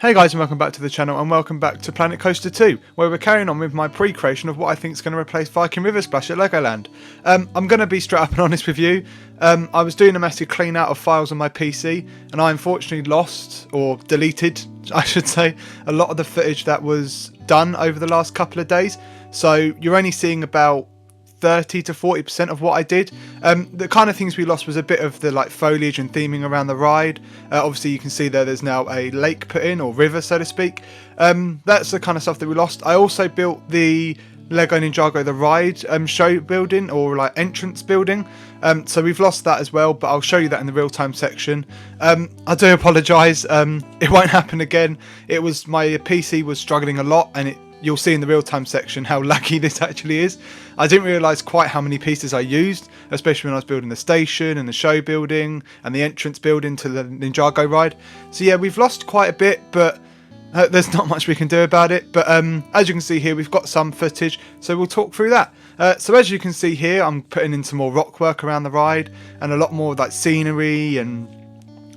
Hey guys, and welcome back to the channel, and welcome back to Planet Coaster 2, where we're carrying on with my pre-creation of what I think is going to replace Viking River Splash at Legoland. I'm going to be straight up and honest with you. I was doing a massive clean out of files on my PC, and I unfortunately lost, or deleted, I should say, a lot of the footage that was done over the last couple of days. So you're only seeing about 30 to 40% of what I did. The kind of things we lost was a bit of the foliage and theming around the ride. Obviously you can see there's now a lake put in, or river so to speak. That's the kind of stuff that we lost. I also built the Lego Ninjago the ride show building, or entrance building. So we've lost that as well, but I'll show you that in the real-time section. I do apologise, it won't happen again. It was, my PC was struggling a lot, and you'll see in the real-time section how lucky this actually is. I didn't realise quite how many pieces I used, especially when I was building the station and the show building and the entrance building to the Ninjago ride. So yeah, we've lost quite a bit, but there's not much we can do about it. But as you can see here, we've got some footage, so we'll talk through that. So as you can see here, I'm putting in some more rock work around the ride, and a lot more scenery and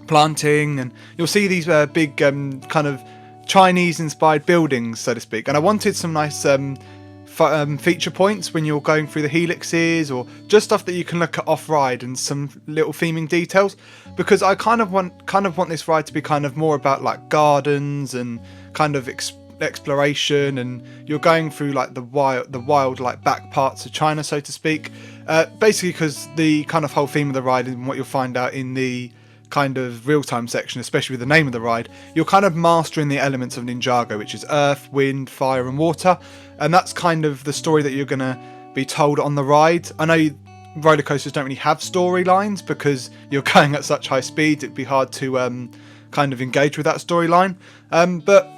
planting, and you'll see these big kind of Chinese inspired buildings so to speak, and I wanted some nice feature points when you're going through the helixes, or just stuff that you can look at off ride, and some little theming details, because I kind of want this ride to be kind of more about gardens and kind of exploration, and you're going through the wild back parts of China so to speak, basically because the kind of whole theme of the ride, and what you'll find out in the kind of real-time section, especially with the name of the ride, you're kind of mastering the elements of Ninjago, which is earth, wind, fire and water, and that's kind of the story that you're going to be told on the ride. I know roller coasters don't really have storylines because you're going at such high speed, it'd be hard to kind of engage with that storyline, but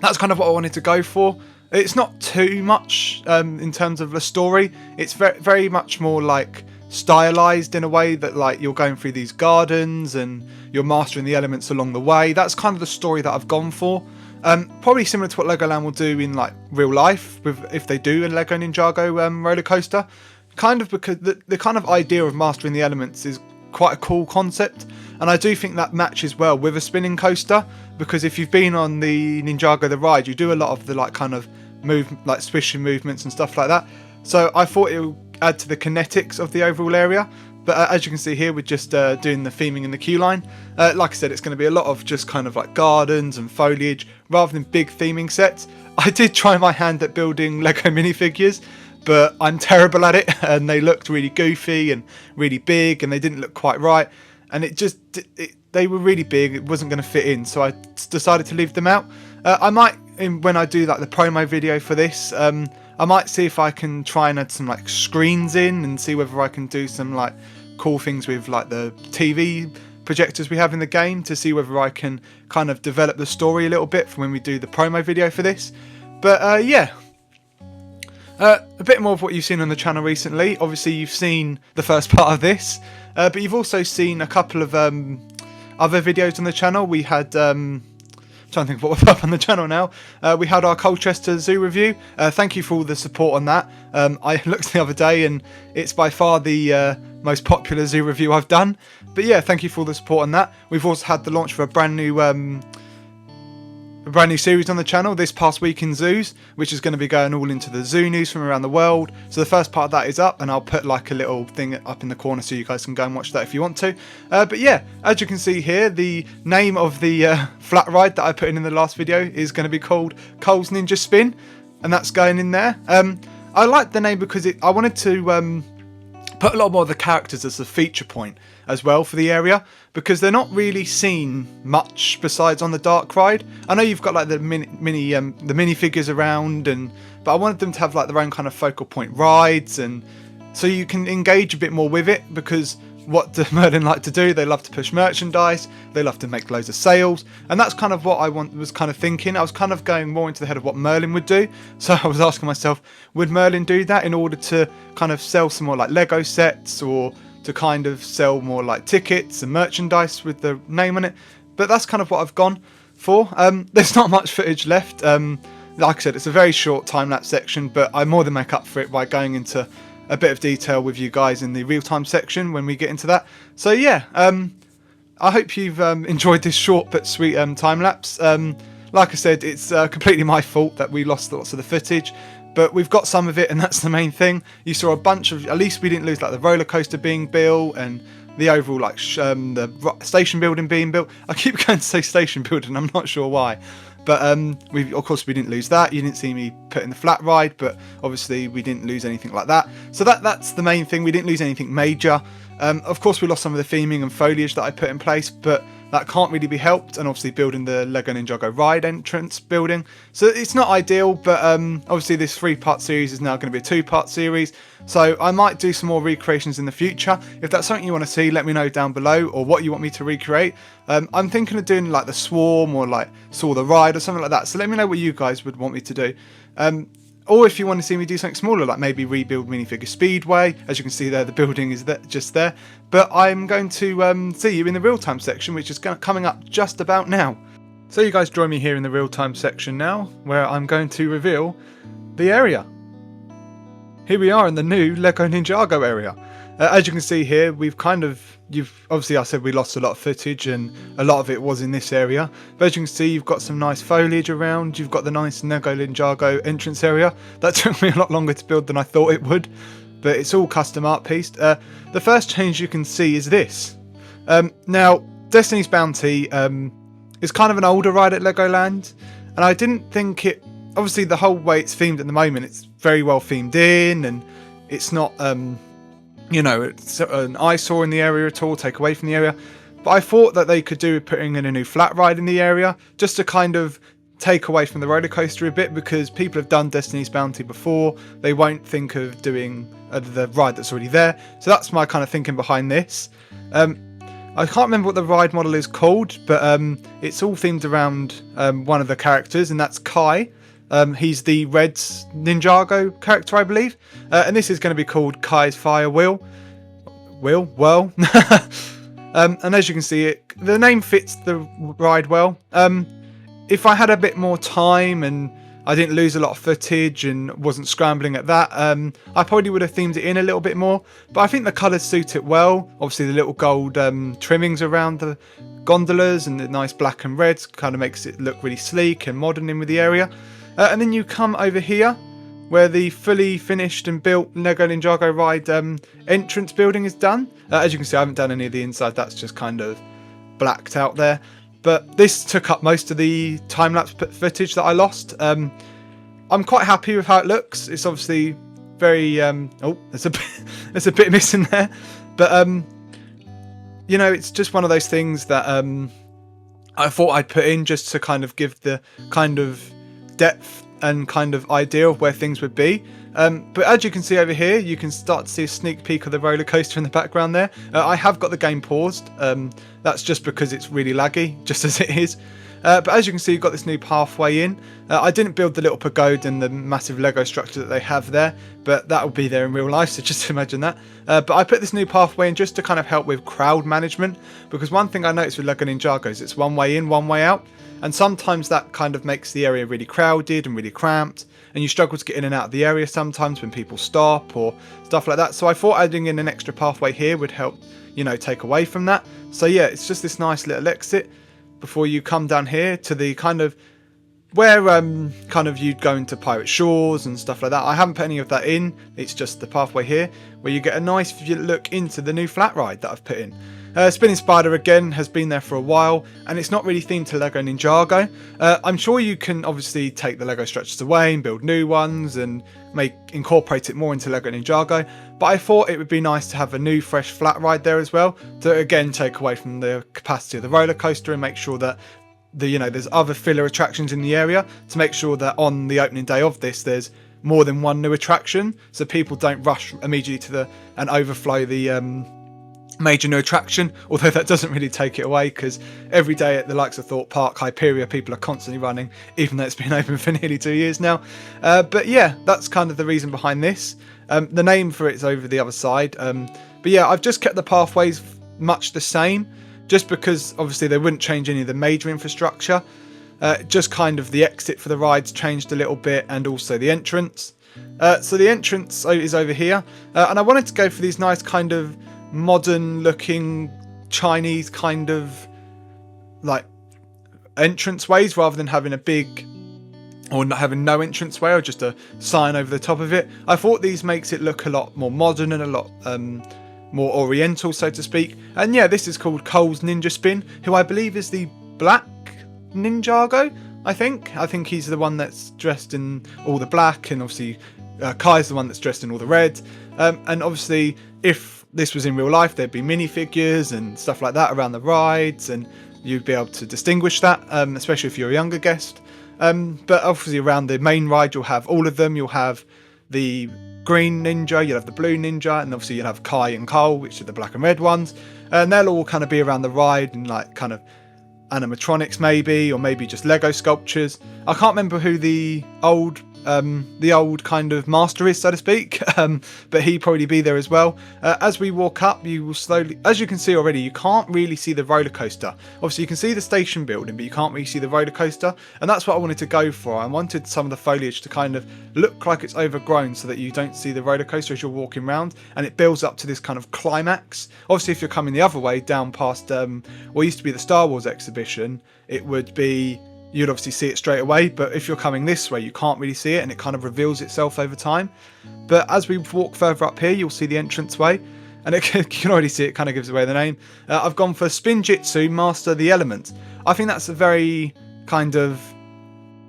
that's kind of what I wanted to go for. It's not too much in terms of the story. It's very much more stylized in a way that you're going through these gardens and you're mastering the elements along the way. That's kind of the story that I've gone for. Probably similar to what Legoland will do in real life, if they do a Lego Ninjago roller coaster. Kind of because the kind of idea of mastering the elements is quite a cool concept, and I do think that matches well with a spinning coaster, because if you've been on the Ninjago the ride, you do a lot of the kind of swishing movements and stuff like that. So I thought it would add to the kinetics of the overall area. But as you can see here, we're just doing the theming in the queue line. Like I said, it's going to be a lot of just kind of gardens and foliage rather than big theming sets. I did try my hand at building Lego minifigures, but I'm terrible at it, and they looked really goofy and really big, and they didn't look quite right, and they were really big, it wasn't going to fit in, so I decided to leave them out. I might, when I do the promo video for this, I might see if I can try and add some screens in, and see whether I can do some cool things with the TV projectors we have in the game, to see whether I can kind of develop the story a little bit for when we do the promo video for this. But yeah, a bit more of what you've seen on the channel recently. Obviously you've seen the first part of this, but you've also seen a couple of other videos on the channel. We had trying to think of what we've up on the channel now. We had our Colchester Zoo review. Thank you for all the support on that. I looked the other day, and it's by far the most popular zoo review I've done. But yeah, thank you for all the support on that. We've also had the launch for a brand new series on the channel this past week in zoos, which is going to be going all into the zoo news from around the world. So the first part of that is up, and I'll put a little thing up in the corner so you guys can go and watch that if you want to. But yeah, as you can see here, the name of the flat ride that I put in the last video is going to be called Cole's Ninja Spin, and that's going in there. I like the name because I wanted to put a lot more of the characters as a feature point as well for the area, because they're not really seen much besides on the dark ride. I know you've got the minifigures around, but I wanted them to have their own kind of focal point rides, and so you can engage a bit more with it, because what do Merlin like to do? They love to push merchandise, they love to make loads of sales, and that's kind of what I was kind of thinking. I was kind of going more into the head of what Merlin would do, so I was asking myself, would Merlin do that in order to kind of sell some more Lego sets, or to kind of sell more tickets and merchandise with the name on it? But that's kind of what I've gone for. There's not much footage left. Like I said, it's a very short time-lapse section, but I more than make up for it by going into a bit of detail with you guys in the real-time section when we get into that. So yeah, I hope you've enjoyed this short but sweet time lapse. Like I said, it's completely my fault that we lost lots of the footage, but we've got some of it, and that's the main thing. You saw a bunch of, at least we didn't lose like the roller coaster being built and the overall like the station building being built. I keep going to say station building, I'm not sure why. But of course we didn't lose that. You didn't see me put in the flat ride, but obviously we didn't lose anything like that. So that's the main thing. We didn't lose anything major. Of course we lost some of the theming and foliage that I put in place, but that can't really be helped, and obviously building the Lego Ninjago ride entrance building. So it's not ideal, but obviously this 3-part series is now going to be a 2-part series. So I might do some more recreations in the future. If that's something you want to see, let me know down below, or what you want me to recreate. I'm thinking of doing like the Swarm or like Saw the Ride or something like that. So let me know what you guys would want me to do. Or if you want to see me do something smaller, like maybe rebuild Minifigure Speedway. As you can see there, the building is just there. But I'm going to see you in the real-time section, which is coming up just about now. So you guys join me here in the real-time section now, where I'm going to reveal the area. Here we are in the new Lego Ninjago area. As you can see here, obviously I said we lost a lot of footage, and a lot of it was in this area. But as you can see, you've got some nice foliage around. You've got the nice Lego Ninjago entrance area. That took me a lot longer to build than I thought it would, but it's all custom art pieced. The first change you can see is this. Now, Destiny's Bounty is kind of an older ride at Legoland, and I didn't think it. Obviously, the whole way it's themed at the moment, it's very well themed in, and it's not. It's an eyesore in the area at all, take away from the area. But I thought that they could do with putting in a new flat ride in the area, just to kind of take away from the roller coaster a bit, because people have done Destiny's Bounty before. They won't think of doing the ride that's already there. So that's my kind of thinking behind this. I can't remember what the ride model is called, but it's all themed around one of the characters, and that's Kai. He's the red Ninjago character, I believe. And this is going to be called Kai's Fire Wheel. Well. And as you can see, the name fits the ride well. If I had a bit more time and I didn't lose a lot of footage and wasn't scrambling at that, I probably would have themed it in a little bit more. But I think the colours suit it well. Obviously the little gold trimmings around the gondolas and the nice black and reds kind of makes it look really sleek and modern in with the area. And then you come over here, where the fully finished and built Lego Ninjago ride entrance building is done. As you can see, I haven't done any of the inside, that's just kind of blacked out there. But this took up most of the time-lapse footage that I lost. I'm quite happy with how it looks. It's obviously very... there's a bit missing there. But, it's just one of those things that I thought I'd put in just to kind of give the kind of depth and kind of idea of where things would be. But as you can see over here, you can start to see a sneak peek of the roller coaster in the background there. I have got the game paused. That's just because it's really laggy, just as it is. But as you can see, you've got this new pathway in. I didn't build the little pagoda and the massive Lego structure that they have there, but that will be there in real life, so just imagine that. But I put this new pathway in just to kind of help with crowd management, because one thing I noticed with Lego Ninjago is it's one way in, one way out. And sometimes that kind of makes the area really crowded and really cramped, and you struggle to get in and out of the area sometimes when people stop or stuff like that. So I thought adding in an extra pathway here would help, take away from that. So yeah, it's just this nice little exit before you come down here to the kind of where kind of you'd go into Pirate Shores and stuff like that. I haven't put any of that in. It's just the pathway here where you get a nice look into the new flat ride that I've put in. Spinning Spider again has been there for a while, and it's not really themed to Lego Ninjago. I'm sure you can obviously take the Lego structures away and build new ones and incorporate it more into Lego Ninjago, but I thought it would be nice to have a new fresh flat ride there as well, to again take away from the capacity of the roller coaster and make sure that there's other filler attractions in the area, to make sure that on the opening day of this there's more than one new attraction, so people don't rush immediately and overflow the major new attraction, although that doesn't really take it away, because every day at the likes of Thorpe Park, Hyperia, people are constantly running, even though it's been open for nearly 2 years now. But yeah, that's kind of the reason behind this. The name for it is over the other side. But yeah, I've just kept the pathways much the same, just because obviously they wouldn't change any of the major infrastructure. Just kind of the exit for the rides changed a little bit, and also the entrance. So the entrance is over here, and I wanted to go for these nice kind of modern looking Chinese kind of like entranceways, rather than having a big, or not having no entranceway or just a sign over the top of it. I thought these makes it look a lot more modern and a lot more oriental, so to speak. And yeah, this is called Cole's Ninja Spin, who I believe is the black Ninjago. I think he's the one that's dressed in all the black, and obviously Kai's the one that's dressed in all the red. And obviously, if this was in real life, there'd be minifigures and stuff like that around the rides, and you'd be able to distinguish that, especially if you're a younger guest. But obviously around the main ride, you'll have all of them. You'll have the green ninja, you'll have the blue ninja, and obviously you'll have Kai and Cole, which are the black and red ones. And they'll all kind of be around the ride in like kind of animatronics maybe, or maybe just Lego sculptures. I can't remember who the old kind of master is, so to speak, but he'd probably be there as well. As we walk up, you will slowly, as you can see already, you can't really see the roller coaster. Obviously you can see the station building, but you can't really see the roller coaster, and that's what I wanted to go for. I wanted some of the foliage to kind of look like it's overgrown, so that you don't see the roller coaster as you're walking around, and it builds up to this kind of climax. Obviously if you're coming the other way down past what used to be the Star Wars exhibition, it would be, you'd obviously see it straight away, but if you're coming this way, you can't really see it, and it kind of reveals itself over time. But as we walk further up here, you'll see the entranceway, and you can already see it kind of gives away the name. I've gone for Spin Jitsu Master the Elements. I think that's a very kind of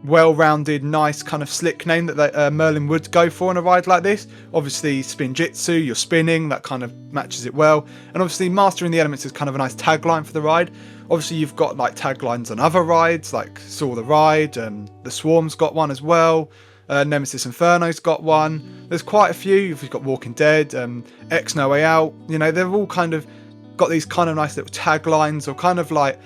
well-rounded, nice kind of slick name that Merlin would go for on a ride like this. Obviously Spin Jitsu, you're spinning, that kind of matches it well, and obviously Mastering the Elements is kind of a nice tagline for the ride. Obviously you've got like taglines on other rides like Saw the Ride, the Swarm's got one as well, Nemesis Inferno's got one. There's quite a few. You've got Walking Dead, X No Way Out, you know, they've all kind of got these kind of nice little taglines, or kind of like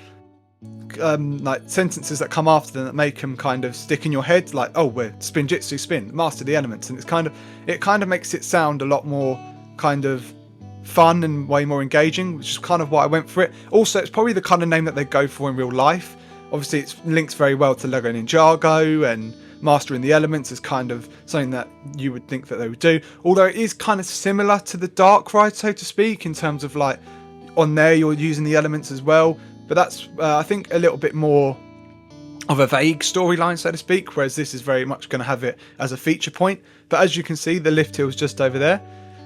sentences that come after them that make them kind of stick in your head, like, oh, we're Spin Jitsu Spin, Master the Elements, and it kind of makes it sound a lot more kind of fun and way more engaging, which is kind of why I went for it. Also, it's probably the kind of name that they go for in real life. Obviously it's linked very well to Lego Ninjago, and Mastering the Elements is kind of something that you would think that they would do, although it is kind of similar to the Dark ride, so to speak, in terms of like on there you're using the elements as well, but that's I think a little bit more of a vague storyline, so to speak, whereas this is very much going to have it as a feature point. But as you can see, the lift hill is just over there,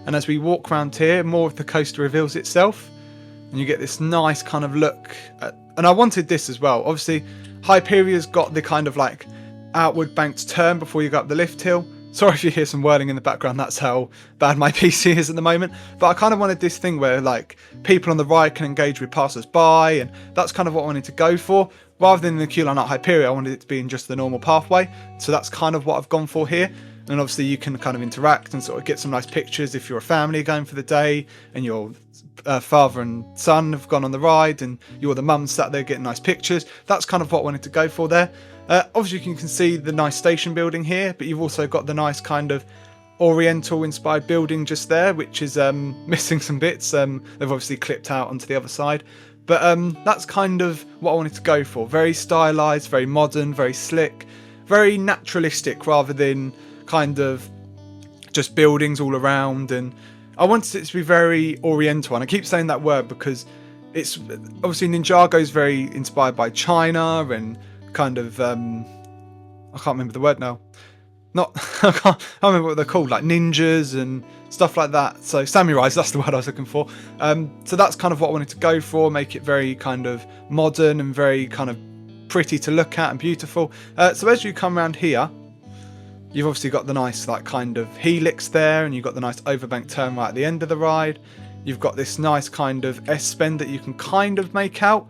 and as we walk around here, more of the coaster reveals itself, and you get this nice kind of look at, and I wanted this as well. Obviously Hyperia's got the kind of like outward banked turn before you go up the lift hill. Sorry if you hear some whirling in the background, that's how bad my PC is at the moment. But I kind of wanted this thing where like people on the ride can engage with passers-by, and that's kind of what I wanted to go for. Rather than in the queue line at Hyperia, I wanted it to be in just the normal pathway. So that's kind of what I've gone for here. And obviously you can kind of interact and sort of get some nice pictures if you're a family going for the day, and your father and son have gone on the ride, and you're the mum sat there getting nice pictures. That's kind of what I wanted to go for there. Obviously you can see the nice station building here, but you've also got the nice kind of oriental inspired building just there, which is missing some bits. They've obviously clipped out onto the other side, but that's kind of what I wanted to go for. Very stylized, very modern, very slick, very naturalistic, rather than kind of just buildings all around. And I wanted it to be very oriental, and I keep saying that word because it's obviously Ninjago is very inspired by China and kind of I can't remember the word now. I can't remember what they're called, like ninjas and stuff like that. So samurais, that's the word I was looking for. So that's kind of what I wanted to go for, make it very kind of modern and very kind of pretty to look at and beautiful. So as you come around here, you've obviously got the nice like kind of helix there, and you've got the nice overbank turn right at the end of the ride. You've got this nice kind of S-bend that you can kind of make out.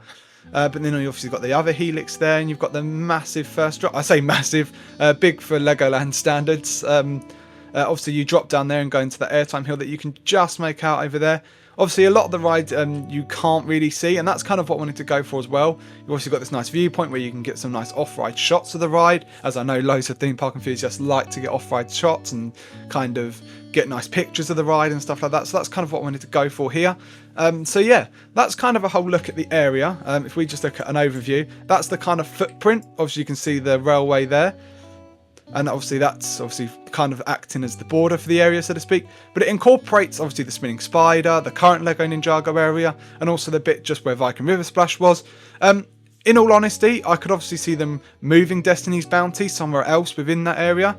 But then you obviously got the other helix there, and you've got the massive first drop. I say massive, big for Legoland standards. Obviously you drop down there and go into the airtime hill that you can just make out over there. Obviously a lot of the ride you can't really see, and that's kind of what I wanted to go for as well. You've also got this nice viewpoint where you can get some nice off-ride shots of the ride, as I know loads of theme park enthusiasts like to get off-ride shots and kind of get nice pictures of the ride and stuff like that. So that's kind of what I wanted to go for here. So yeah, that's kind of a whole look at the area. If we just look at an overview, that's the kind of footprint. Obviously you can see the railway there. and obviously that's obviously kind of acting as the border for the area, so to speak. But it incorporates obviously the spinning spider, the current Lego Ninjago area, and also the bit just where Viking River Splash was. In all honesty, I could obviously see them moving Destiny's Bounty somewhere else within that area,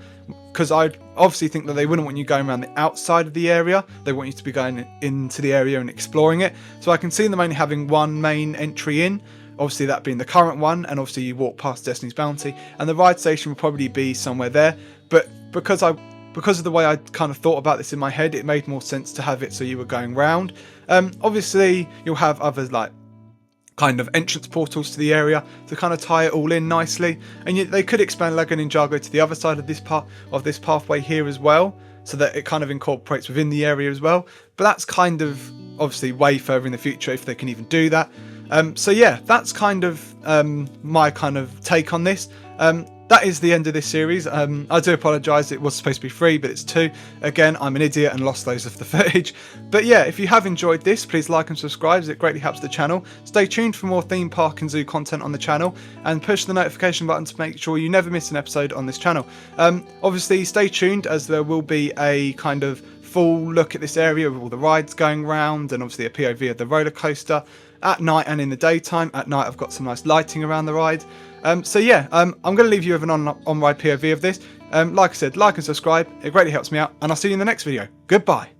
because I obviously think that they wouldn't want you going around the outside of the area. They want you to be going into the area and exploring it. So I can see them only having one main entry in, obviously that being the current one, and obviously you walk past Destiny's Bounty, and the ride station will probably be somewhere there. But because of the way I kind of thought about this in my head, it made more sense to have it so you were going round. Obviously you'll have others like kind of entrance portals to the area to kind of tie it all in nicely, and they could expand Lego Ninjago to the other side of this pathway here as well, so that it kind of incorporates within the area as well. But that's kind of obviously way further in the future if they can even do that. So yeah, that's kind of my kind of take on this. That is the end of this series. I do apologise, it was supposed to be 3, but it's 2. Again, I'm an idiot and lost those of the footage. But yeah, if you have enjoyed this, please like and subscribe, as it greatly helps the channel. Stay tuned for more theme park and zoo content on the channel, and push the notification button to make sure you never miss an episode on this channel. Obviously, stay tuned, as there will be a kind of full look at this area with all the rides going round, and obviously a POV of the roller coaster at night and in the daytime. At night I've got some nice lighting around the ride. So yeah, I'm going to leave you with an on-ride POV of this. Like I said, like and subscribe, it greatly helps me out, and I'll see you in the next video. Goodbye.